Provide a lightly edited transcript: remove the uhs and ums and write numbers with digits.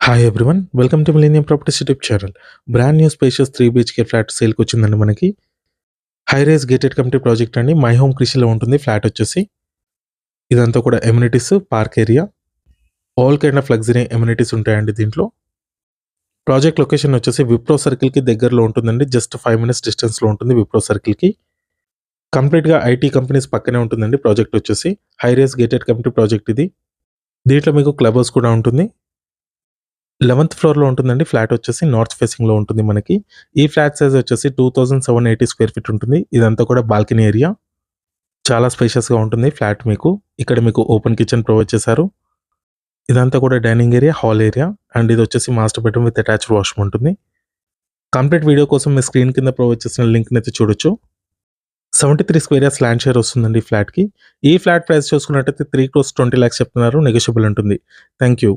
Hi everyone, welcome to Millennium Properties YouTube channel. Brand new spacious 3 BHK flat సేల్కి వచ్చిందండి మనకి. High rise gated community project అండి. My Home కృషిలో ఉంటుంది flat వచ్చేసి. ఇదంతా కూడా amenities, park area, all kind of luxury amenities ఉంటాయండి దీంట్లో. ప్రాజెక్ట్ లొకేషన్ వచ్చేసి విప్రో సర్కిల్కి దగ్గరలో ఉంటుందండి. జస్ట్ 5 minutes డిస్టెన్స్లో ఉంటుంది విప్రో సర్కిల్కి. కంప్లీట్గా ఐటీ కంపెనీస్ పక్కనే ఉంటుందండి ప్రాజెక్ట్ వచ్చేసి. High rise gated community project ఇది. దీంట్లో మీకు క్లబ్ హౌస్ కూడా ఉంటుంది. 11th ఫ్లోర్‌లో ఉంటుందండి. ఫ్లాట్ వచ్చేసి నార్త్ ఫేసింగ్‌లో ఉంటుంది మనకి. ఈ ఫ్లాట్ సైజ్ వచ్చేసి 2780 స్క్వేర్ ఫీట్ ఉంటుంది. ఇదంతా కూడా బాల్కనీ ఏరియా. చాలా స్పేషియస్‌గా ఉంటుంది ఫ్లాట్ మీకు. ఇక్కడ మీకు ఓపెన్ కిచెన్ ప్రొవైడ్ చేశారు. ఇదంతా కూడా dining area, hall area and ఇది వచ్చేసి master bedroom with attached washroom ఉంటుంది. కంప్లీట్ వీడియో కోసం మీ స్క్రీన్ కింద ప్రొవైడ్ చేసిన లింక్‌ని అయితే చూడొచ్చు. 73 స్క్వేర్ యార్డ్స్ ల్యాండ్ షేర్ వస్తుందండి ఈ ఫ్లాట్‌కి. ఈ ఫ్లాట్ ప్రైస్ చూసుకున్నట్టయితే 3,20,00,000 చెప్తున్నారు. నెగోషియబుల్ ఉంటుంది. Thank you.